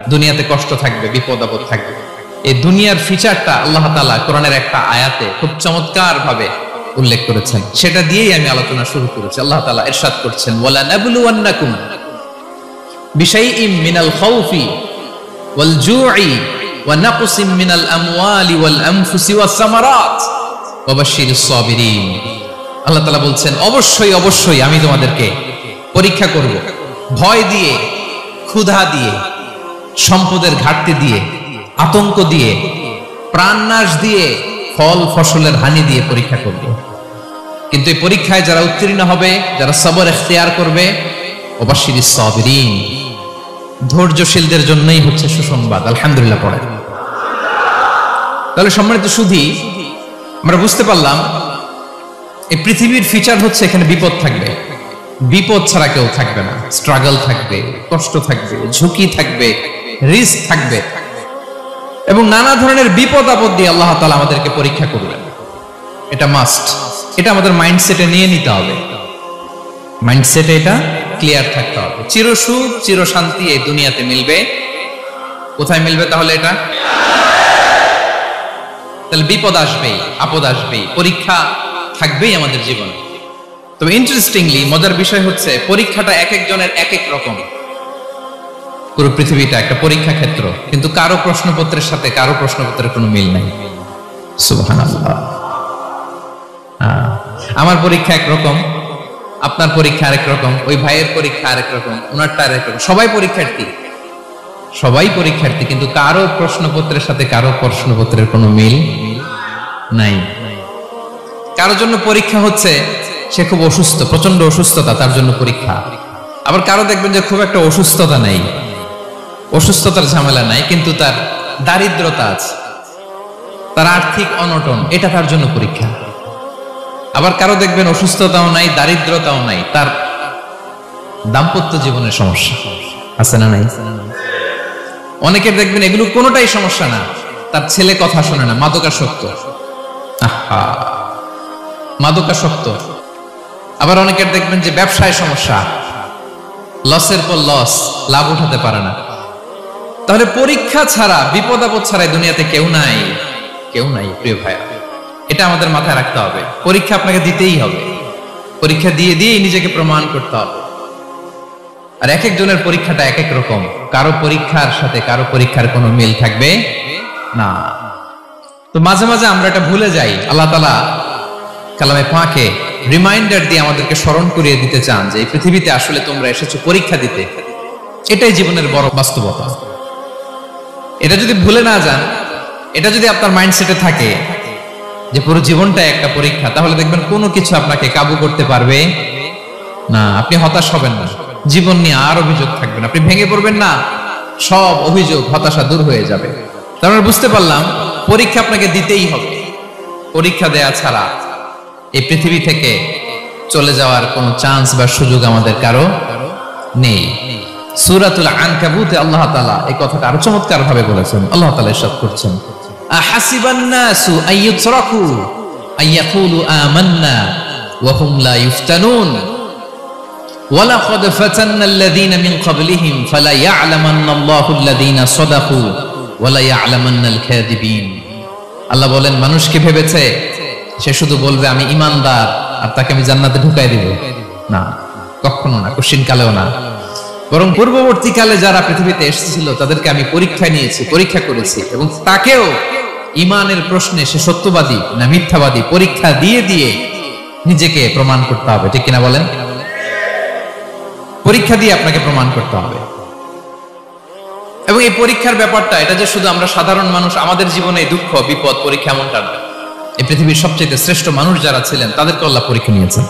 দুনিয়াতে কষ্ট থাকবে, বিপদ আপদ থাকবে। এই দুনিয়ার ফিচারটা আল্লাহ তাআলা কোরআনের একটা আয়াতে খুব চমৎকার ভাবে উল্লেখ করেছেন, সেটা দিয়েই আমি আলোচনা শুরু করেছি। আল্লাহ তাআলা ইরশাদ করছেন, ওয়ালা নাবলুওয়ান্নাকুম বিশাইইম মিনাল খাউফি ওয়াল জুই ওয়া নাকসিম মিনাল আমওয়ালি ওয়াল আনফুসি ওয়াস সামারাত ওয়া বাশশিরিস সাবিরিন। আল্লাহ তাআলা বলছেন, অবশ্যই অবশ্যই আমি তোমাদেরকে পরীক্ষা করব, ভয় দিয়ে, ক্ষুধা দিয়ে, সম্পদের ঘাটতি দিয়ে, আতঙ্ক দিয়ে, প্রাণনাশ দিয়ে, ফল ফসলের হানি দিয়ে পরীক্ষা করব। কিন্তু এই পরীক্ষায় যারা উত্তীর্ণ হবে, যারা সবর ইখতিয়ার করবে, ওয়াবাশশিরিস সাবিরিন, ধৈর্যশীলদের জন্যই হচ্ছে সুসংবাদ। আলহামদুলিল্লাহ পড়ে। তাহলে সম্মানিত সুধী, আমরা বুঝতে পারলাম এই পৃথিবীর ফিচার হচ্ছে এখানে বিপদ থাকবে, বিপদ ছাড়া কেউ থাকবে না। স্ট্রাগল থাকবে, কষ্ট থাকবে, ঝুঁকি থাকবে, রিস্ক থাকবে, এবং নানা ধরনের বিপদ আপদ দিয়ে আল্লাহ তাআলা আমাদেরকে পরীক্ষা করবেন। এটা মাস্ট, এটা আমাদের মাইন্ডসেটে নিয়ে নিতে হবে, মাইন্ডসেটে এটা ক্লিয়ার থাকতে হবে। চিরসুখ চিরশান্তি এই দুনিয়াতে মিলবে, কোথায় মিলবে তাহলে? এটা তাহলে বিপদ আসবেই, আপদ আসবেই, পরীক্ষা থাকবেই আমাদের জীবনে। তবে ইন্টারেস্টিংলি মজার বিষয় হচ্ছে পরীক্ষাটা এক একজনের এক এক রকম। পুরো পৃথিবীটা একটা পরীক্ষা ক্ষেত্র, কিন্তু কারো প্রশ্নপত্রের সাথে কারো প্রশ্নপত্রের কোনো মিল নাই। সুবহানাল্লাহ। আমার পরীক্ষা একরকম, আপনার পরীক্ষা আরেক রকম, ওই ভাইয়ের পরীক্ষা আরেক রকম, ওনারটা আরেক রকম। সবাই পরীক্ষার্থী, সবাই পরীক্ষার্থী, কিন্তু কারো প্রশ্নপত্রের সাথে কারো প্রশ্নপত্রের কোনো মিল নাই। কারোর জন্য পরীক্ষা হচ্ছে সে খুব অসুস্থ, প্রচন্ড অসুস্থতা, তার জন্য পরীক্ষা। আবার কারো দেখবেন যে খুব একটা অসুস্থতা নাই, অসুস্থতার ঝামেলা নাই, কিন্তু তার দারিদ্রতা আছে, তার আর্থিক অনটন, এটা তার জন্য পরীক্ষা। আবার কারো দেখবেন অসুস্থতাও নাই, দারিদ্রতাও নাই, তার দাম্পত্য জীবনের সমস্যা আছে না নাই? অনেকের দেখবেন এগুলো কোনোটাই সমস্যা না, তার ছেলে কথা শোনে না, মাদকাসক্ত, মাদকাসক্ত। আবার অনেকের দেখবেন যে ব্যবসায় সমস্যা, লসের পর লস, লাভ উঠাতে পারে না। তাহলে পরীক্ষা ছাড়া, বিপদ আপদ ছাড়া দুনিয়াতে কেউ নাই, কেউ নাই প্রিয় ভাইয়া। এটা আমাদের মাথায় রাখতে হবে। পরীক্ষা আপনাকে দিতেই হবে, পরীক্ষা দিয়ে দিয়েই নিজেকে প্রমাণ করতে হবে। আর এক একজনের পরীক্ষাটা এক এক রকম, কারো পরীক্ষার সাথে কারো পরীক্ষার কোনো মিল থাকবে না। তো মাঝে মাঝে আমরা এটা ভুলে যাই। আল্লাহ তাআলা কালামে পাকে রিমাইন্ডার দিয়ে আমাদেরকে স্মরণ করিয়ে দিতে চান যে এই পৃথিবীতে আসলে তোমরা এসেছো পরীক্ষা দিতে। এটাই জীবনের বড় বাস্তবতা। এটা যদি ভুলে না যান, এটা যদি আপনার মাইন্ডসেটে থাকে যে পুরো জীবনটা একটা পরীক্ষা, তাহলে দেখবেন কোনো কিছু আপনাকে কাবু করতে পারবে না। আপনি হতাশ হবেন না, জীবন নিয়ে আর অভিযোগ থাকবে না, আপনি ভেঙে পড়বেন না, সব অভিযোগ হতাশা দূর হয়ে যাবে। তারপরে বুঝতে পারলাম পরীক্ষা আপনাকে দিতেই হবে। পরীক্ষা দেয়া ছাড়া এই পৃথিবী থেকে চলে যাওয়ার কোনো চান্স বা সুযোগ আমাদের কারো নেই। সূরাতুল আনকাবুতে আল্লাহ তাআলা এই কথাটা আরো চমৎকার ভাবে বলেছেন। আল্লাহ তাআলা ইরশাদ করছেন, আহাসিবান নাসু আইয়ুতরাকু আইয়াকুলু আমান্না ওয়া হুম লা ইফতানুন ওয়ালাকাদ ফাতান্নাল্লাযীনা মিন ক্বাবলিহিম ফালা ইয়া'লামান্নাল্লাহুল্লাযীনা সাদাকু ওয়া লা ইয়া'লামান্নাল কাযিবিন। আল্লাহ বলেন, মানুষ কি ভেবেছে সে শুধু বলবে আমি ঈমানদার আর তাকে আমি জান্নাতে ঢুকাই দিব? না, কখনো না, কোশ্চিন কালেও না। বরং পূর্ববর্তীকালে যারা পৃথিবীতে এসেছিল তাদেরকে আমি পরীক্ষা নিয়েছি, পরীক্ষা করেছি, এবং তাকেও ঈমানের প্রশ্নে সে সত্যবাদী না মিথ্যাবাদী পরীক্ষা দিয়ে দিয়ে নিজেকে প্রমাণ করতে হবে। ঠিক কিনা বলেন? পরীক্ষা দিয়ে আপনাকে প্রমাণ করতে হবে। এবং এই পরীক্ষার ব্যাপারটা, এটা যে শুধু আমরা সাধারণ মানুষ আমাদের জীবনে দুঃখ বিপদ পরীক্ষা এমনটা নয়। এই পৃথিবীর সবচেয়ে শ্রেষ্ঠ মানুষ যারা ছিলেন তাদেরকে আল্লাহ পরীক্ষা নিয়েছেন।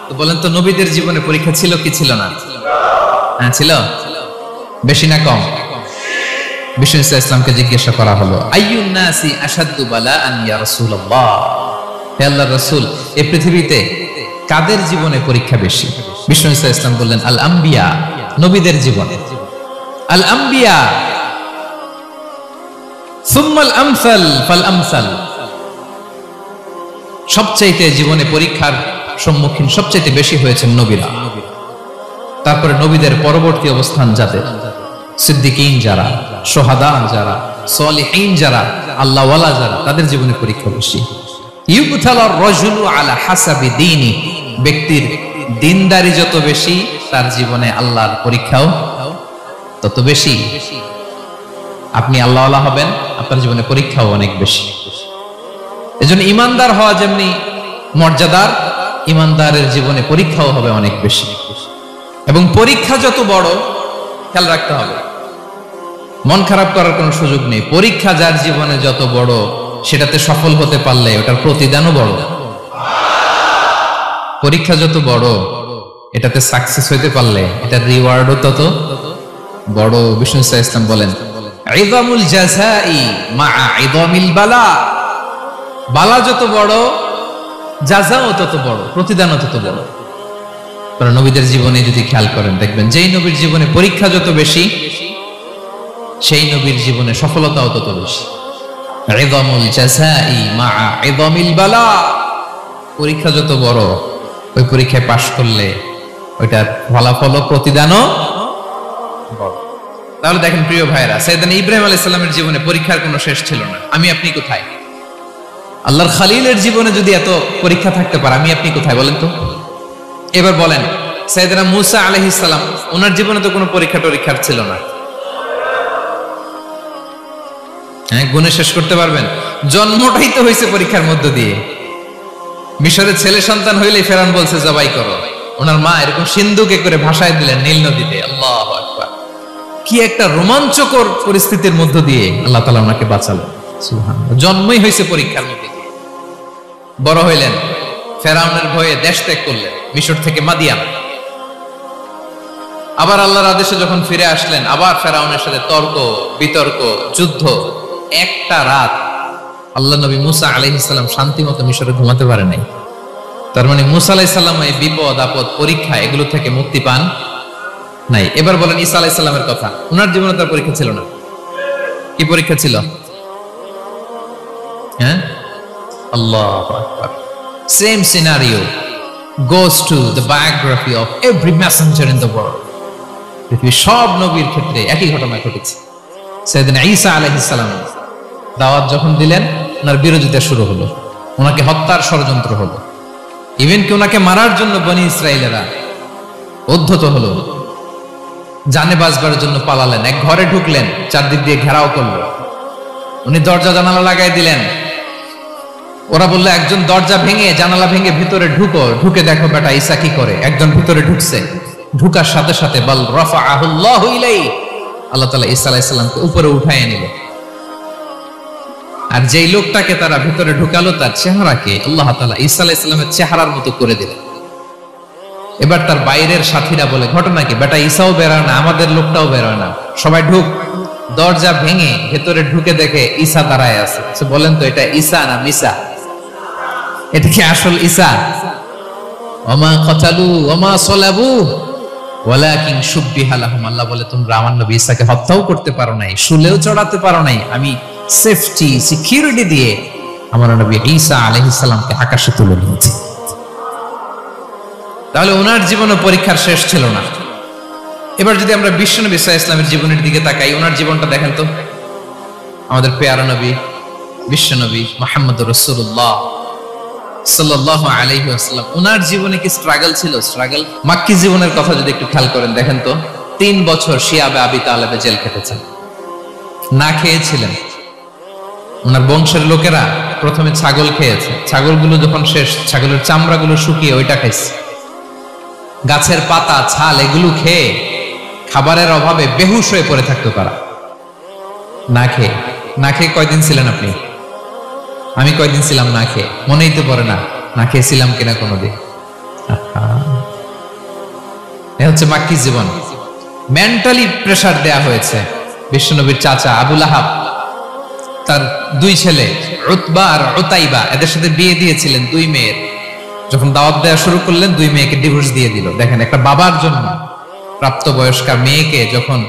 তো বলেন তো, নবীদের জীবনে পরীক্ষা ছিল কি ছিল না? হ্যাঁ ছিল। বেশি না কম? বিষ্ণু ইসলামকে জিজ্ঞাসা করা হলো, আইয়ুন নাসি আশাদ্দু বালাআন ইয়া রাসূলুল্লাহ, হে আল্লাহর রাসূল, এই পৃথিবীতে কাদের জীবনে পরীক্ষা বেশি? বিষ্ণু ইসলাম বললেন, আল আম্বিয়া, নবীদের জীবনে। আল আম্বিয়া সুম্মাল আমসাল ফাল আমসাল, সবচাইতে জীবনে পরীক্ষার সম্মুখীন সবচাইতে বেশি হয়েছেন নবীরা। তারপরে নবীদের পরবর্তী অবস্থান যাদের, সিদ্দিকিন যারা, সোহাদা যারা, সলিহিন যারা, আল্লাহওয়ালা যারা, তাদের জীবনে পরীক্ষা বেশি। ইউবতালার রাজুলু আলা হাসাবি দীনি, ব্যক্তির দিনদারি যত বেশি তার জীবনে আল্লাহর পরীক্ষাও তত বেশি। আপনি আল্লাহওয়ালা হবেন, আপনার জীবনে পরীক্ষাও অনেক বেশি। এজন্য ইমানদার হওয়া যেমনি মর্যাদার, ইমানদারের জীবনে পরীক্ষাও হবে অনেক বেশি। এবং পরীক্ষা যত বড়, খেয়াল রাখতে হবে, মন খারাপ করার কোনো সুযোগ নেই। পরীক্ষা যার জীবনে যত বড়, সেটাতে সফল হতে পারলে ওটার প্রতিদানও বড়। পরীক্ষা যত বড়, এটাতে সাকসেস হইতে পারলে এটার রিওয়ার্ডও তত বড়। বিষ্ণু ইসলাম বলেন, ইযামুল জাযাই মা ইযামিল বালা, বালা যত বড়, জাযাও তত বড়, প্রতিদানও তত বড়। কারণ নবীদের জীবনে যদি খেয়াল করেন, দেখবেন যেই নবীর জীবনে পরীক্ষা যত বেশি, সেই নবীর জীবনে সফলতাও তত বেশি। ইযামুল জাযাই মা ইযামিল বালা, পরীক্ষা যত বড়, ওই পরীক্ষায় পাশ করলে ওইটার ফলাফল ও প্রতিদানও বড়। তাহলে দেখেন প্রিয় ভাইরা, সাইয়েদনা ইব্রাহিম আলাইহিস সালামের জীবনে পরীক্ষার কোনো শেষ ছিল না। আমি আপনি কোথায়? আল্লাহর খালিলের জীবনে যদি এত পরীক্ষা থাকতে পারে, আমি আপনি কোথায় বলেন তো? এবার বলেন, সাইয়েদনা মূসা আলাইহিস সালাম, ওনার জীবনে তো কোনো পরীক্ষার ছিল না। হ্যাঁ, গুণে শেষ করতে পারবেন? জন্মটাই তো হয়েছে পরীক্ষার মধ্য দিয়ে। মিশরের ছেলে সন্তান হইলে ফেরাউন বলছে জবাই করো, ওনার মা এরকম সিন্ধুকে করে ভাসায় দিলেন নীল নদীতে। আল্লাহু আকবার, কি একটা রোমাঞ্চকর পরিস্থিতির মধ্য দিয়ে আল্লাহ তাআলা ওনাকে বাঁচালেন। সুবহানাল্লাহ, জন্মই হয়েছে পরীক্ষার মধ্যে দিয়ে। বড় হইলেন, ফেরাউনের ভয়ে দেশ ত্যাগ করলেন, মিশর থেকে মাদিয়ান। আবার আল্লাহর আদেশে যখন ফিরে আসলেন, আবার ফেরাউনের সাথে তর্ক বিতর্ক, যুদ্ধ। একটা রাত আল্লাহ নবী মুসা আলাইহিস সালাম শান্তি মতো মিশরে ঘুমাতে পারে নাই। তার মানে মুসা আলাইহিস সালাম এই বিপদ আপদ পরীক্ষা এগুলো থেকে মুক্তি পান নাই। এবার বলেন ঈসা আলাইহিস সালামের কথা, ওনার জীবনে তার পরীক্ষা ছিল না। কি পরীক্ষা ছিল? হ্যাঁ, আল্লাহু আকবার। Same scenario goes to the biography of every messenger in the world. পৃথিবীর সব নবীর ক্ষেত্রে একই ঘটনা ঘটেছে। সাইয়েদনা ঈসা আলাইহিস সালাম দাওয়াত যখন দিলেন, ওনার বিরোধিতা শুরু হলো, ওনাকে হত্যার ষড়যন্ত্র হলো। ইভেন কি ওনাকে মারার জন্য বনি ইসরাইলেরা উদ্ধত হলো, জানে বাঁচবার জন্য পালালেন। এক ঘরে ঢুকলেন, চারদিক দিয়ে ঘেরাও করলো, উনি দরজা জানালা লাগাই দিলেন। ওরা বললো, একজন দরজা ভেঙে জানালা ভেঙে ভিতরে ঢুকো, ঢুকে দেখো বেটা ঈসা কি করে। একজন ভিতরে ঢুকছে, ঢুকার সাথে সাথে বল রাফাআহুল্লাহু ইলাইহি, আল্লাহ তাআলা ঈসা আলাইহিস সালামকে উপরে উঠায় নিল। আর যেই লোকটাকে তারা ভিতরে ঢুকালো, তার চেহারাকে আল্লাহ তাআলা ঈসা আলাইহিস সালামের চেহারার মতো করে দিলেন। এবার তার বাইরের সাথীরা বলে, ঘটনা কি বেটা, ঈসাও বেরোয় না, আমাদের লোকটাও বেরোয় না, সবাই ঢুক। দরজা ভেঙে ভেতরে ঢুকে দেখে ঈসা দাঁড়ায় আছে। বলেন তো, এটা ঈসা না মিসা? এটা কি আসল ঈসা? ওমা কতালু ওমা সলাবু ওয়ালাকিন শুব্বিহা লাহুম। আল্লাহ বলে, তোমরা আমার নবী ঈসাকে হত্যাও করতে পারো নাই, শুলেও চড়াতে পারো নাই, আমি সেফটি সিকিউরিটি দিয়ে আমার নবী ঈসা আলাইহিস সালামকে আকাশে তুলে নিয়েছি। তাহলে ওনার জীবনে পরীক্ষার শেষ ছিল না। এবার যদি আমরা বিশ্বনবী সাল্লাল্লাহু আলাইহি ওয়াসাল্লামের জীবনের দিকে তাকাই, ওনার জীবনটা দেখেন তো। আমাদের পেয়ারা নবী বিশ্বনবী মুহাম্মদুর রাসূলুল্লাহ সাল্লাল্লাহু আলাইহি ওয়াসাল্লাম, ওনার জীবনে কি স্ট্রাগল ছিল? স্ট্রাগল। মাক্কি জীবনের কথা যদি একটু খেয়াল করেন, দেখেন তো 3 বছর শিয়াবে আবি তালেবে জেল কেটেছেন, না খেয়েছিলেন। ওনার বংশের লোকেরা প্রথমে ছাগল খেয়েছে, ছাগলগুলো যখন শেষ, ছাগলের চামড়াগুলো শুকিয়ে ওইটা খাইছে। গাছের পাতা ছাল এগুলো খেয়ে খাবারের অভাবে বেহুশ হয়ে পড়ে থাকতো তারা। না খেয়ে কয়দিন ছিলেন আপনি? আমি কয়দিন ছিলাম না খেয়ে? মনেই তো পড়ে না, না খেয়েছিলাম কিনা কোনোদিন। এ হচ্ছে মাক্কি জীবন। মেন্টালি প্রেসার দেয়া হয়েছে। বিশ্বনবীর চাচা আবু লাহাব, তার 2 ছেলে উতবা আর উতাইবা, এদের সাথে বিয়ে দিয়েছিলেন 2 মেয়ের। যখন দাওয়াত দেওয়া শুরু করলেন, 2 মেয়েকে ডিভোর্স দিয়ে দিল। দেখেন, একটা বাবার জন্য প্রাপ্তবয়স্কা মেয়েকে যখন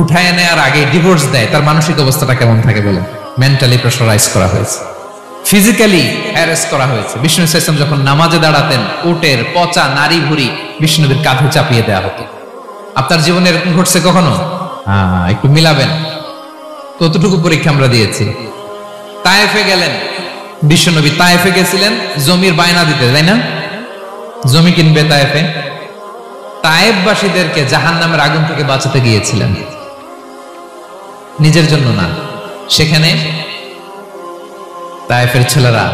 উঠায় নেয়ার আগে ডিভোর্স দেয়, তার মানসিক অবস্থাটা কেমন থাকে বলেন? মেন্টালি প্রেসারাইজ করা হয়েছে, ফিজিক্যালি হ্যারাস করা হয়েছে। বিষ্ণু ইসলাম যখন নামাজে দাঁড়াতেন, উটের পচা নারী ভুঁড়ি বিষ্ণুনবীর কাঁধে চাপিয়ে দেওয়া হতো। আপনার জীবনে এরকম ঘটছে কখনো? একটু মিলাবেন, কতটুকু পরীক্ষা আমরা দিয়েছি। তায়েফে গেলেন বিশ্বনবী, তায়েফে গেছিলেন জমির বায়না দিতে, তাই না? জমি কিনবে তায়েফে। তায়েফবাসীদেরকে জাহান্নামের আগুন থেকে বাঁচাতে গিয়েছিলেন, নিজের জন্য না। সেখানে তায়েফের ছেলেরা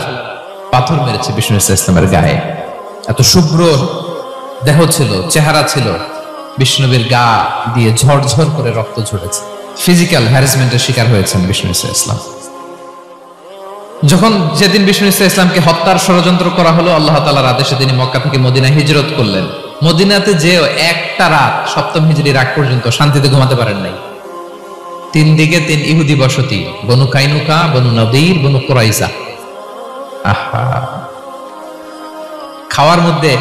পাথর মেরেছে বিষ্ণু ইসলামের গায়ে। এত শুভ্র দেহ ছিল, চেহারা ছিল, বিষ্ণুবীর গা দিয়ে ঝরঝর করে রক্ত ঝরেছে। ফিজিক্যাল হ্যারাসমেন্টের শিকার হয়েছেন বিষ্ণু ইসলাম। যখন যেদিন বিষ্ণু ইসলামকে হত্যার ষড়যন্ত্র করা হলো, আল্লাহ তাআলার আদেশে তিনি মক্কা থেকে মদিনায় হিজরত করলেন। মদিনাতে যেও একটা রাত, সপ্তম হিজরির আগ পর্যন্ত শান্তিতে ঘুমাতে পারেন নাই। 3 দিকে 3 ইহুদি বসতি, বনু কাইনুকা, বনু নদীর, বনু কুরাইজা। খাওয়ার মধ্যে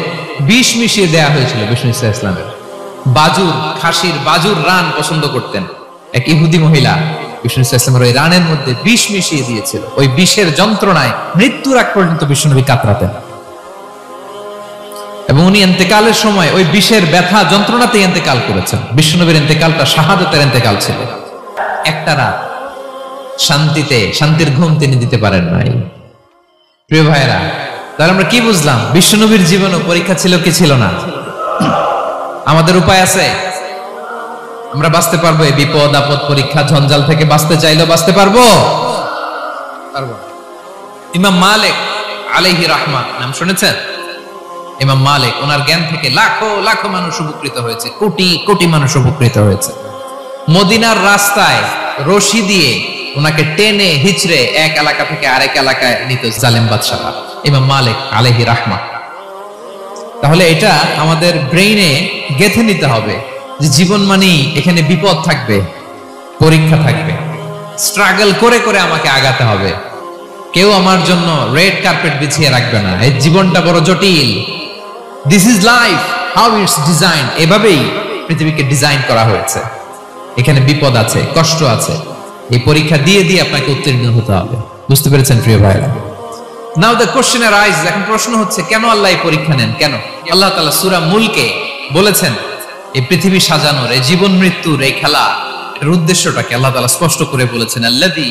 বিষ মিশিয়ে দেয়া হয়েছিল বিষ্ণু ইসলামের। বাজুর, খাসির বাজুর রান পছন্দ করতেন। এক ইহুদি মহিলা বিষ্ণু ইসলামের ওই রানের মধ্যে বিষ মিশিয়ে দিয়েছিল। ওই বিষের যন্ত্রণায় মৃত্যুর আগ পর্যন্ত বিষ্ণুনবী কাতরাতেন, এবং উনি ইন্তেকালের সময় ওই বিষের ব্যথা যন্ত্রণাতে ইন্তেকাল করেছেন। বিষ্ণুনবীর ইন্তেকালটা শাহাদাতের ইন্তেকাল ছিল। একটা রাত শান্তিতে, শান্তির ঘুম তিনি দিতে পারেন নাই। প্রিয় ভাইরা, তাহলে আমরা কি বুঝলাম? বিষ্ণুনবীর জীবনও পরীক্ষা ছিল কি ছিল না? আমাদের উপায় আছে? আমরা বাঁচতে পারবো এই বিপদ আপদ পরীক্ষা ঝঞ্ঝাল থেকে? বাঁচতে চাইলেও বাঁচতে পারবো? ইমাম মালিক আলাইহি রাহমা নাম শুনেছেন? ইমাম মালিক, ওনার জ্ঞান থেকে লাখো লাখো মানুষ উপকৃত হয়েছে, কোটি কোটি মানুষ উপকৃত হয়েছে। মদিনার রাস্তায় রশি দিয়ে ওনাকে টেনে হিচড়ে এক এলাকা থেকে আরেক এলাকায় নিত জালেম বাদশাহ ইমাম মালিক আলাইহি রাহমা। তাহলে এটা আমাদের ব্রেইনে গেঁথে নিতে হবে যে জীবন মানেই এখানে বিপদ থাকবে, পরীক্ষা থাকবে, স্ট্রাগল করে করে আমাকে আগাতে হবে। কেউ আমার জন্য রেড কার্পেট বিছিয়ে রাখবে না। এই জীবনটা বড় জটিল। This is life, how it's design. এভাবেই পৃথিবীকে ডিজাইন করা হয়েছে। এখানে বিপদ আছে, কষ্ট আছে। এই পরীক্ষা দিয়ে দিয়ে আপনাকে উত্তীর্ণ হতে হবে। বুঝতে পেরেছেন প্রিয় ভাইরা? নাও দ্য কোশ্চেন আরাইজ, এখন প্রশ্ন হচ্ছে কেন আল্লাহ এই পরীক্ষা নেন? কেন? আল্লাহ তাআলা সূরা মুলকে বলেছেন এই পৃথিবী সাজানোর, এই জীবন মৃত্যুর এই খেলা, এর উদ্দেশ্যটাকে আল্লাহ তাআলা স্পষ্ট করে বলেছেন। আল্লাযী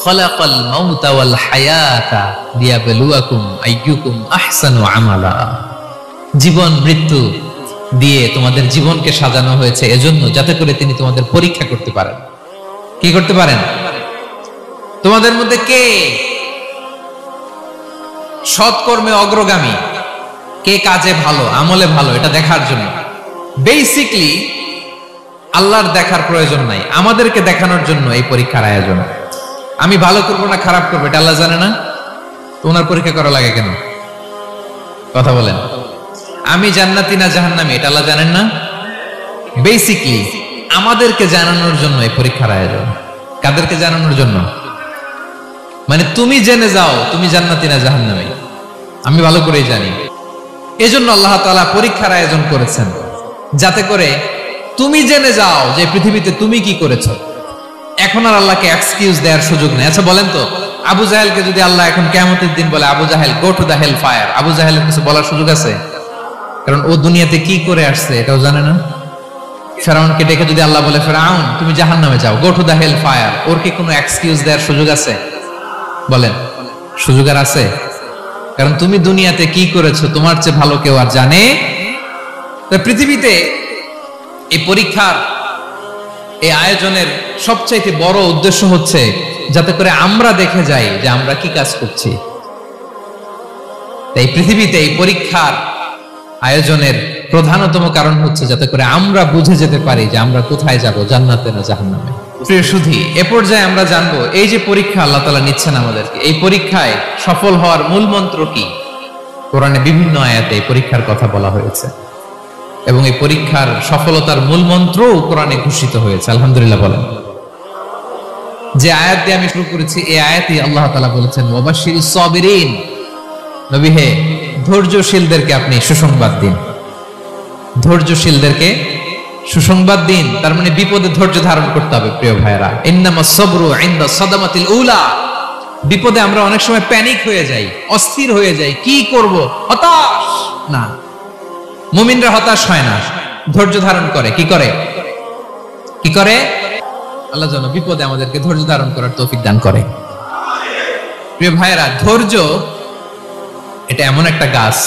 খালাকাল মাউতা ওয়াল হায়াতা লিয়াবলুয়াকুম আইয়ুকুম আহসানু আমালা। জীবন মৃত্যু দিয়ে তোমাদের জীবনকে সাজানো হয়েছে এজন্য, যাতে করে তিনি তোমাদের পরীক্ষা করতে পারেন। কি করতে পারেন? তোমাদের মধ্যে কে সৎকর্মে অগ্রগামী, কে কাজে ভালো, আমলে ভালো, এটা দেখার জন্য। বেসিকলি আল্লাহর দেখার প্রয়োজন নাই, আমাদেরকে দেখানোর জন্য এই পরীক্ষার আয়োজন। আমি ভালো করবো না খারাপ করবো এটা আল্লাহ জানে না? তো ওনার পরীক্ষা করা লাগে কেন? কথা বলেন। আমি জান্নাতি না জাহান্নামী এটা আল্লাহ জানেন না? বেসিকলি আমাদেরকে জানানোর জন্য এই পরীক্ষার আয়োজন। কাদেরকে জানানোর জন্য? মানে তুমি জেনে যাও তুমি জান্নাতি না জাহান্নামী, আমি ভালো করেই জানি। এজন্য আল্লাহ তাআলা পরীক্ষার আয়োজন করেছেন, যাতে করে তুমি জেনে যাও যে পৃথিবীতে তুমি কি করেছো। এখন আর আল্লাহকে এক্সকিউজ দেওয়ার সুযোগ নেই। আচ্ছা বলেন তো, আবু জাহেলকে যদি আল্লাহ এখন কিয়ামতের দিন বলে, Abu Jahl go to the hell fire, Abu জাহেলের কিছু বলার সুযোগ আছে? কারণ ও দুনিয়াতে কি করে আসছে এটাও জানে না। ফেরাউনকে ডেকে যদি আল্লাহ বলে, ফেরাউন তুমি জাহান্নামে যাও, go to the hell fire, ওর কি কোনো এক্সকিউজ দেওয়ার সুযোগ আছে? বলেন, সুযোগ আর আছে? কারণ তুমি দুনিয়াতে কি করেছো তোমার চেয়ে ভালো কেউ আর জানে? পৃথিবীতে এই পরীক্ষার এই আয়োজনের সবচাইতে বড় উদ্দেশ্য হচ্ছে যাতে করে আমরা দেখে যাই যে আমরা কি কাজ করছি। এই পৃথিবীতে এই পরীক্ষার আয়োজনের প্রধানতম কারণ হচ্ছে যাতে করে আমরা বুঝে যেতে পারি যে আমরা কোথায় যাব, জান্নাতে না জাহান্নামে। প্রিয় সুধী, এ পর্যায়ে আমরা জানবো এই যে পরীক্ষা আল্লাহ তাআলা নিচ্ছেন আমাদেরকে, এই পরীক্ষায় সফল হওয়ার মূল মন্ত্র কি? কোরআনে বিভিন্ন আয়াতে এই পরীক্ষার কথা বলা হয়েছে, এবং এই পরীক্ষার সফলতার মূল মন্ত্রও কোরআনে ঘোষিত হয়েছে। আলহামদুলিল্লাহ বলেন। যে আয়াত দিয়ে আমি শুরু করেছি এই আয়াতে আল্লাহ তাআলা বলেছেন, ওয়াবাশশিরিস সাবিরিন, নবী হে ধৈর্যশীলদেরকে আপনি সুসংবাদ দিন। ধৈর্যশীলদেরকে সুসংবাদ দিন, তার মানে বিপদে ধৈর্য ধারণ করতে হবে। প্রিয় ভাইরা, ইন্নামাস সাবরু ইনদা সাদামাতিল উলা। বিপদে আমরা অনেক সময় প্যানিক হয়ে যাই, অস্থির হয়ে যাই, কি করব, হতাশ না। মুমিনরা হতাশ হয় না, ধৈর্য ধারণ করে। কি করে? কি করে? আল্লাহ যেন বিপদে আমাদেরকে ধৈর্য ধারণ করার তৌফিক দান করে। প্রিয় ভাইয়েরা, ধৈর্য এটা এমন একটা গাছ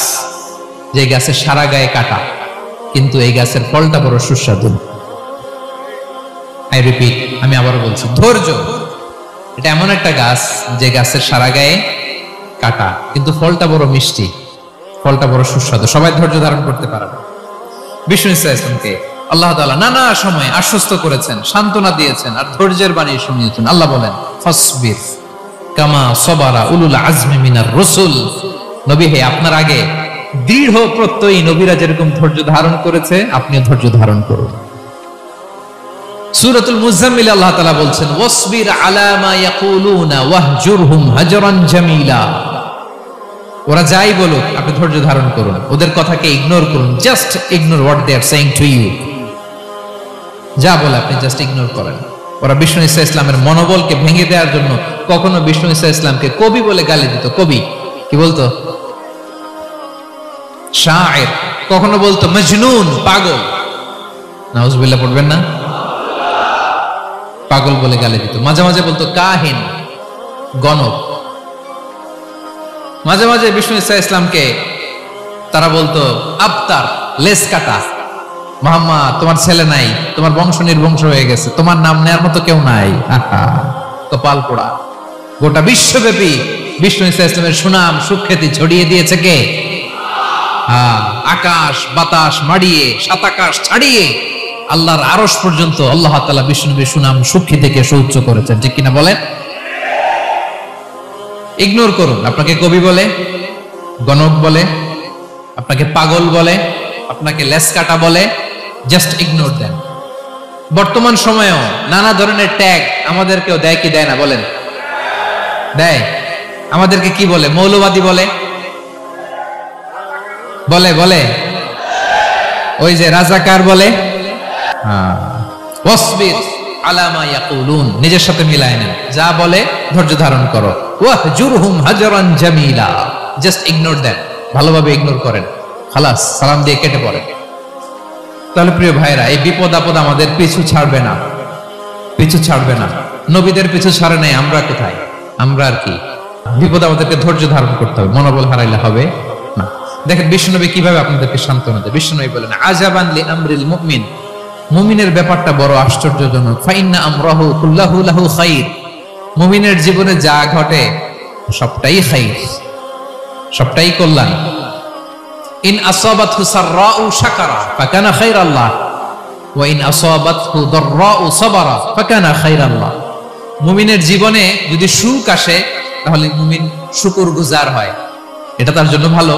যে গাছের সারা গায়ে কাটা, কিন্তু এই গাছের ফলটা বড় সুস্বাদু। আই রিপিট, আমি আবার বলছি, ধৈর্য এটা এমন একটা গাছ যে গাছের সারা গায়ে কাটা, কিন্তু ফলটা বড় মিষ্টি, ফলটা বড় সুস্বাদু। সবাই ধৈর্য ধারণ করতে পারবে। বিষ্ণু ইসলামকে আল্লাহ তাআলা নানা সময় আশ্বস্ত করেছেন, সান্ত্বনা দিয়েছেন, আর ধৈর্যের বাণী শুনিয়েছেন। আল্লাহ বলেন, ফাসবির কামা সবারা উলুল আজমি মিনার রাসূল। নবী হে, আপনার আগে দৃঢ় প্রত্যয়ী নবীরা যেরকম ধৈর্য ধারণ করেছে, আপনিও ধৈর্য ধারণ করুন। সূরাতুল মুজাম্মিল আল্লাহ তাআলা বলছেন, ওয়াসবির আলা মা ইয়াকুলুনা ওয়াহজুরহুম হাজরান জামিলা। ওরা যাই বলুক, আপনি ধৈর্য ধারণ করুন, ওদের কথাকে ইগনোর করুন। Just ignore what they are saying to you. যা বলে আপনি জাস্ট ইগনোর করেন। ওরা বিষ্ণু ঈসা ইসলামের মনোবলকে ভেঙে দেওয়ার জন্য কখনো বিষ্ণু ঈসা ইসলামকে কবি বলে গালি দিত। কবি কি বলতো? শায়ের। কখনো বলতো মজনুন, পাগল। নাউজুবিল্লাহ পড়বেন না? পাগল বলে গালি দিত। মাঝে মাঝে বলতো কাহিন, গণক। মাঝে মাঝে বিষ্ণু ঈসা ইসলামকে তারা বলতো আবতার, লেস কাটা। মুহাম্মদ, তোমার ছেলে নাই, তোমার বংশ নির্বংশ হয়ে গেছে, তোমার নাম নেয়ার মতো কেউ নাই। কপাল পোড়া। গোটা বিশ্বব্যাপী বিষ্ণু ঈসা ইসলামের সুনাম সুখ্যাতি ছড়িয়ে দিয়েছে কে? আকাশ বাতাস মাড়িয়ে, সাত আকাশ ছাড়িয়ে আল্লাহর আরশ পর্যন্ত আল্লাহ তাআলা বিষ্ণু নবীর সুনাম সুখ্যাতিকে সুউচ্চ করেছেন। ঠিক কিনা বলেন? ইগনোর করুন। আপনাকে কবি বলে, গণক বলে, আপনাকে পাগল বলে, আপনাকে লেসকাটা বলে, জাস্ট ইগনোর দেন। বর্তমান সময়েও নানা ধরনের ট্যাগ আমাদেরকেও দেয় কি দেয় না বলেন? দেয়। আমাদেরকে কি বলে? মৌলবাদী বলে, বলে বলে ওই যে রাজাকার বলে। ওয়াসবির আলা মা ইয়াকুলুন, নিজের সাথে মিলায় নেন। যা বলে ধৈর্য ধারণ করো। ওয়াহজুরহুম হাজরান জামিলা, জাস্ট ইগনোর দেন, ভালোভাবে ইগনোর করেন, খালাস, সালাম দিয়ে কেটে পড়েন। তাহলে প্রিয় ভাইরা, এই বিপদ আপদ আমাদের পিছু ছাড়বে না, পিছু ছাড়বে না। নবীদের পিছু ছাড়ে নাই, আমরা কোথায়? আমরা আর কি? বিপদ আমাদেরকে ধৈর্য ধারণ করতে হবে, মনোবল হারাইলে হবে না। দেখেন বিশ্বনবী কিভাবে আপনাদেরকে সান্ত্বনা দেয়। বিশ্বনবী বলেন, আজাবান লি আমরিল মুমিন, মুমিনের ব্যাপারটা বড় আশ্চর্যজনক। ফাইন্না আমরাহু কুল্লাহু লাহু খাইর, মুমিনের জীবনে যা ঘটে সবটাই খাইর, সবটাই কল্যাণ। ইন আসাবাতহু সাররাউ শাকারা ফাকানা খাইরাল্লাহ ওয়া ইন আসাবাতহু দাররাউ সাবারা ফাকানা খাইরাল্লাহ। মুমিনের জীবনে যদি সুখ আসে তাহলে মুমিন শুকরগুজার হয়, এটা তার জন্য ভালো।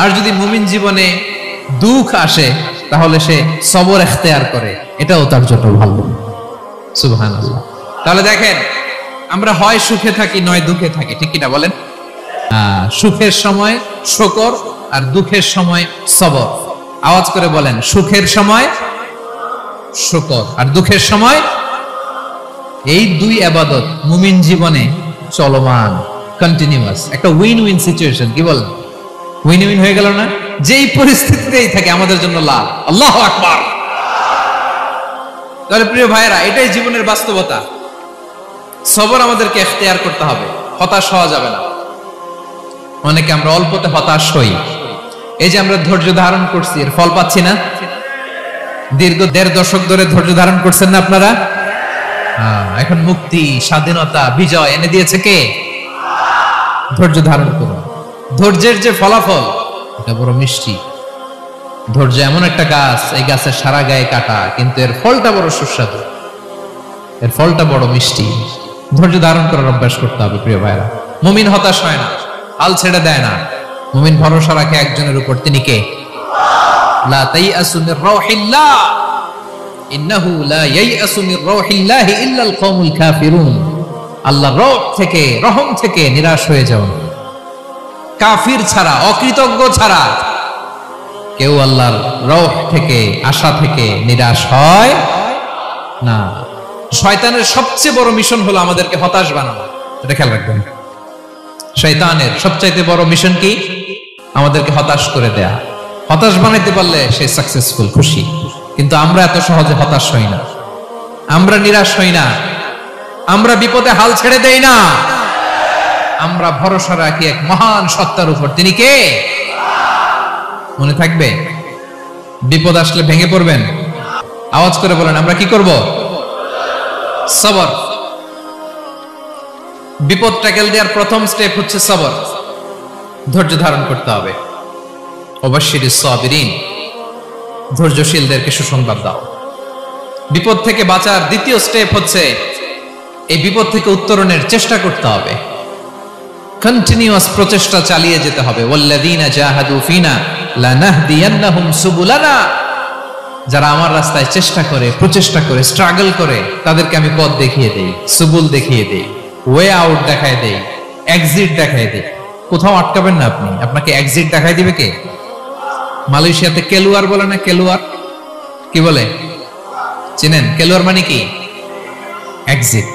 আর যদি মুমিন জীবনে দুঃখ আসে তাহলে সে সবর ইখতিয়ার করে, এটাও তার জন্য ভালো। সুবহানাল্লাহ। তাহলে দেখেন, আমরা হয় সুখে থাকি নয় দুঃখে থাকি। ঠিক কিনা বলেন? সুখের সময় শুকর আর দুঃখের সময় সবর। আওয়াজ করে বলেন, সুখের সময় শুকর আর দুঃখের সময়। এই দুই ইবাদত মুমিন জীবনে চলমান, কন্টিনিউয়াস, একটা উইন উইন সিচুয়েশন। কি বলেন? উইন উইন হয়ে গেল না? যেই পরিস্থিতিতেই থাকে আমাদের জন্য লাভ। আল্লাহু আকবার। তাহলে প্রিয় ভাইয়েরা, এটাই জীবনের বাস্তবতা। সবর আমাদেরকে ইখতিয়ার করতে হবে, হতাশ হওয়া যাবে না। অনেকে আমরা অল্পতে হতাশ হই। এই যে আমরা ধৈর্য ধারণ করছি, এর ফল পাচ্ছি না? দীর্ঘ 1.5 দশক ধরে ধৈর্য ধারণ করছেন না আপনারা? এখন মুক্তি, স্বাধীনতা, বিজয় এনে দিয়েছে কে? ধৈর্য ধারণ করুন। ধৈর্যের যে ফলাফল, এটা বড় মিষ্টি। ধৈর্য এমন একটা গাছ, এই গাছের সারা গায়ে কাটা, কিন্তু এর ফলটা বড় সুস্বাদু, এর ফলটা বড় মিষ্টি। ধৈর্য ধারণ করার অভ্যাস করতে হবে প্রিয় ভাইরা। মুমিন হতাশ হয় না, হাল ছেড়ে দেয় না। মুমিন ভরসা রাখে একজনের উপর, তিনি কে? লা তাইয়াসু মির রাউহিল্লাহ ইন্নাহু লা ইয়াইয়াসু মির রাউহিল্লাহি ইল্লাল কওমুল কাফিরুন। আল্লাহর রহ থেকে, রহম থেকে নিরাশ হয়ে যাও না। কাফির ছাড়া, অকৃতজ্ঞ ছাড়া কেউ আল্লাহর রহ থেকে, আশা থেকে নিরাশ হয় না। শয়তানের সবচেয়ে বড় মিশন হলো আমাদেরকে হতাশ বানানো। এটা খেয়াল রাখবেন। শয়তানের সবচাইতে বড় মিশন কি? আমাদেরকে হতাশ করে দেয়া। হতাশ বানাইতে পারলে সে সাকসেসফুল, খুশি। কিন্তু আমরা এত সহজে হতাশ হই না। আমরা নিরাশ হই না, আমরা বিপদে হাল ছেড়ে দেই না, আমরা ভরসা রাখি এক মহান সত্তার উপর। তিনি কে? মনে থাকবে? বিপদ আসলে ভেঙে পড়বেন? আওয়াজ করে বলেন, আমরা কি করব? সবর। বিপদ ট্যাকেল দেওয়ার প্রথম স্টেপ হচ্ছে সবর। ধৈর্য ধারণ করতে হবে। অবশ্যই সাবিরিন, ধৈর্যশীলদেরকে সুসংবাদ দাও। বিপদ থেকে বাঁচার দ্বিতীয় স্টেপ হচ্ছে এই বিপদ থেকে উত্তরণের চেষ্টা করতে হবে। কন্টিনিউয়াস প্রচেষ্টা চালিয়ে যেতে হবে। ওয়াল্লাযীনা জাহাদু ফিনা লানাহদিয়ান্নাহুম সুবুলানা, যারা আমার রাস্তায় চেষ্টা করে, প্রচেষ্টা করে, স্ট্রাগল করে, তাদেরকে আমি পথ দেখিয়ে দেই, সুবুল দেখিয়ে দেই, ওয়ে আউট দেখায় দেই, এক্সিট দেখায় দেই। কোথাও আটকাবেন না আপনি, আপনাকে এক্সিট দেখায় দিবে কে? মালয়েশিয়াতে কেলুয়ার বলে না? কেলুয়ার কি বলে চিনেন? কেলুয়ার মানে কি? এক্সিট।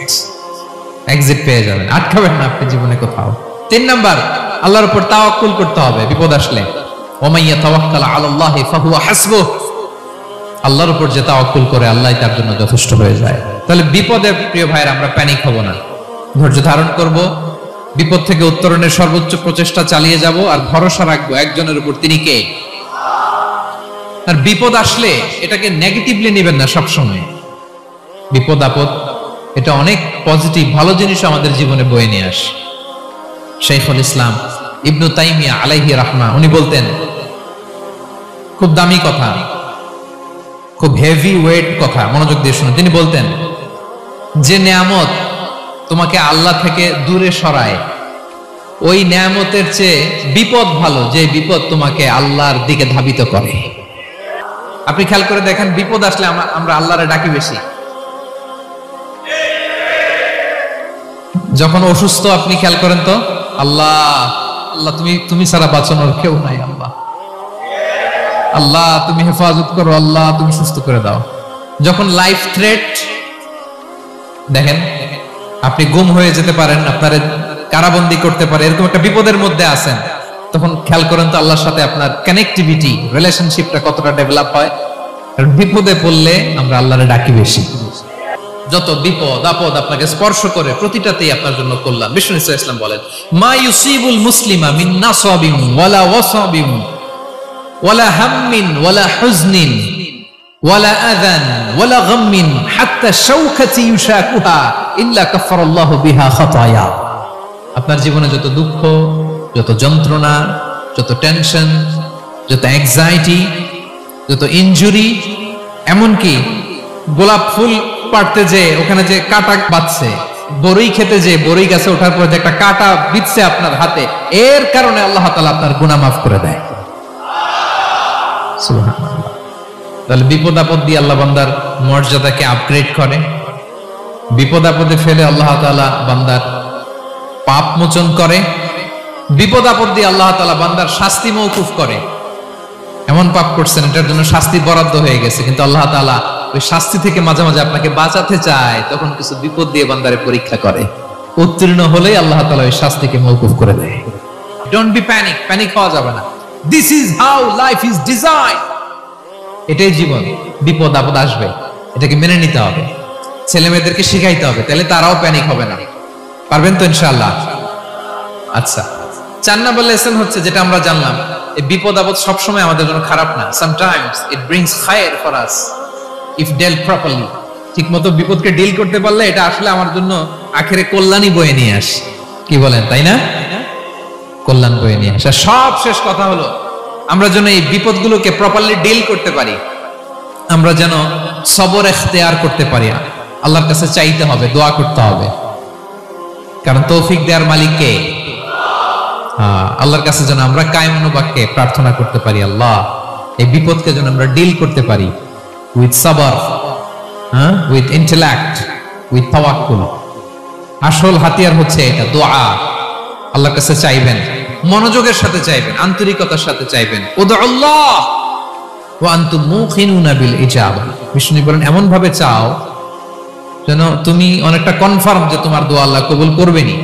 এক্সিট পেয়ে যাবেন, আটকাবেন না আপনি জীবনে কোথাও। 3 নাম্বার, আল্লাহর উপর তাওয়াক্কুল করতে হবে বিপদ আসলে। ওমাইয়া তাওয়াক্কাল আলাল্লাহি ফাহুয়া হাসবুহ, আল্লাহর উপর যে তাওয়াক্কুল করে আল্লাহই তার জন্য যথেষ্ট হয়ে যায়। তাহলে বিপদে প্রিয় ভাইরা আমরা প্যানিক হব না, ধৈর্য ধারণ করব, বিপদ থেকে উত্তরণের সর্বোচ্চ প্রচেষ্টা চালিয়ে যাব, আর ভরসা রাখবো একজনের উপর, তিনি কে? আর বিপদ আসলে এটাকে নেগেটিভলি নেবেন না সবসময়। বিপদ আপদ এটা অনেক পজিটিভ ভালো জিনিস আমাদের জীবনে বয়ে নিয়ে আসে। শাইখুল ইসলাম ইবনু তাইমিয়া আলাইহি রাহমা উনি বলতেন, খুব দামি কথা, খুব হেভি ওয়েট কথা, মনোযোগ দিয়ে শুনুন। তিনি বলতেন, যে নেয়ামত তোমাকে আল্লাহ থেকে দূরে সরায়, ওই নেয়ামতের চেয়ে বিপদ ভালো যে বিপদ তোমাকে আল্লাহর দিকে ধাবিত করে। আপনি খেয়াল করে দেখেন, বিপদ আসলে আমরা আল্লাহরে ডাকি বেশি। যখন অসুস্থ আপনি খেয়াল করেন তো, আল্লাহ আল্লাহ তুমি ছাড়া বাঁচানোর কেউ নাই, আল্লাহ আল্লাহ তুমি হেফাজত করো, আল্লাহ তুমি সুস্থ করে দাও। যখন লাইফ থ্রেট, দেখেন আপনি গুম হয়ে যেতে পারেন, আপনার কারাবন্দী করতে পারে, এরকম একটা বিপদের মধ্যে আছেন, তখন খেয়াল করেন তো আল্লাহর সাথে আপনার কানেক্টিভিটি, রিলেশনশিপটা কতটা ডেভেলপ হয়। কারণ বিপদে পড়লে আমরা আল্লাহরে ডাকি বেশি। যত বিপদ আপদ আপনাকে স্পর্শ করে প্রতিটাতেই আপনার জন্য কল্যাণ। বিষ্ণু ইসলাম বলেন, মা ইউসিবুল মুসলিমা মিন নাসাবিন ওয়ালা ওয়াসাবিন ওয়ালা হাম্মিন ওয়ালা হুজনিন ওয়ালা আযান ওয়ালা গাম্মিন হাত্তা শাওকাতি ইউশাকুহা ইল্লা কাফফারাল্লাহু বিহা খাতায়া। আপনার জীবনে যত দুঃখ, যত যন্ত্রণা, যত টেনশন, যত অ্যাংজাইটি, যত ইনজুরি, এমনকি গোলাপ ফুল পাড়তে যে ওখানে যে কাঁটা বাঁধছে, বড়ই খেতে যে বড়ই গাছে ওঠার পর যে একটা কাঁটা বিঁধছে আপনার হাতে, এর কারণে আল্লাহ তাআলা আপনার গুনাহ মাফ করে দেয়। সুবহানাল্লাহ। তাহলে বিপদ আপদ দিয়ে আল্লাহ বান্দার মর্যাদাকে আপগ্রেড করে। বিপদ আপদে ফেলে আল্লাহ তাআলা বান্দার পাপ মোচন করে। বিপদ আপদ দিয়ে আল্লাহ তাআলা বান্দার শাস্তি মওকুফ করে। এমন পাপ করছেন এটার জন্য শাস্তি বরাদ্দ হয়ে গেছে, কিন্তু আল্লাহ তাআলা ওই শাস্তি থেকে মাঝে মাঝে আপনাকে বাঁচাতে চায়, তখন কিছু বিপদ দিয়ে বান্দারে পরীক্ষা করে। উত্তীর্ণ হলেই আল্লাহ তাআলা ওই শাস্তিকে মওকুফ করে দেয়। ডোন্ট বি প্যানিক, প্যানিক হওয়া যাবে না। This is how life is design. এটাই জীবন। বিপদ আপদ আসবে, এটাকে মেনে নিতে হবে, ছেলে মেয়েদেরকে শিখাইতে হবে, তাহলে তারাও প্যানিক হবে না। পারবেন তো ইনশাআল্লাহ? আচ্ছা, 4 নম্বর লেসন হচ্ছে যেটা আমরা জানলাম, এই বিপদ আপদ সবসময় আমাদের জন্য খারাপ না। সামটাইমস ইট ব্রিংস খায়ের for us if dealt properly. ঠিকমতো বিপদকে ডিল করতে পারলে এটা আসলে আমার জন্য আখেরে কল্যাণই বয়ে নিয়ে আসে। কি বলেন, তাই না? কল্যাণ বয়ে নিয়ে আসে। সব শেষ কথা হলো, আমরা যেন এই বিপদগুলোকে প্রপারলি ডিল করতে পারি, আমরা যেন সবর ইখতিয়ার করতে পারি। আল্লাহর কাছে চাইতে হবে, দোয়া করতে হবে, কারণ তৌফিক দেওয়ার মালিক কে? আল্লাহর কাছে যেন আমরা কায়মনোবাক্যে প্রার্থনা করতে পারি, আল্লাহ এই বিপদকে যেন আমরা ডিল করতে পারি উইথ সাবর, উইথ ইন্টেলেক্ট, উইথ তাওয়াক্কুল। আসল হাতিয়ার হচ্ছে এটা, দোয়া। আল্লাহর কাছে চাইবেন, মনোযোগের সাথে চাইবেন, আন্তরিকতার সাথে চাইবেন। উদউল্লাহ ওয়া আনতুম মুকিনুনা বিল ইজাবা। বিষ্ণু বলেন, এমন ভাবে চাও যেন তুমি অনেকটা কনফার্ম যে তোমার দোয়া আল্লাহ কবুল করবেনই,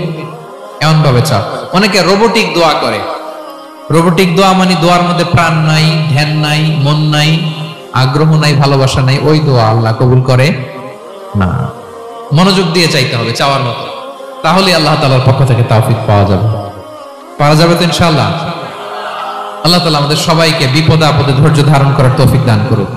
এমন ভাবে চাও। অনেকে রোবোটিক দোয়া করে। রোবোটিক দোয়া মানে দোয়ার মধ্যে প্রাণ নাই, ধ্যান নাই, মন নাই, আগ্রহ নাই, ভালোবাসা নাই। ওই দোয়া আল্লাহ কবুল করে না, মনোযোগ দিয়ে চাইতে হবে চাওয়ার মতো, তাহলে আল্লাহ তাআলার পক্ষ থেকে তৌফিক পাওয়া যাবে। পারা যাবে তো ইনশাআল্লাহ। আল্লাহ তাআলা আমাদের সবাইকে বিপদে আপদে ধৈর্য ধারণ করার তৌফিক দান করুন।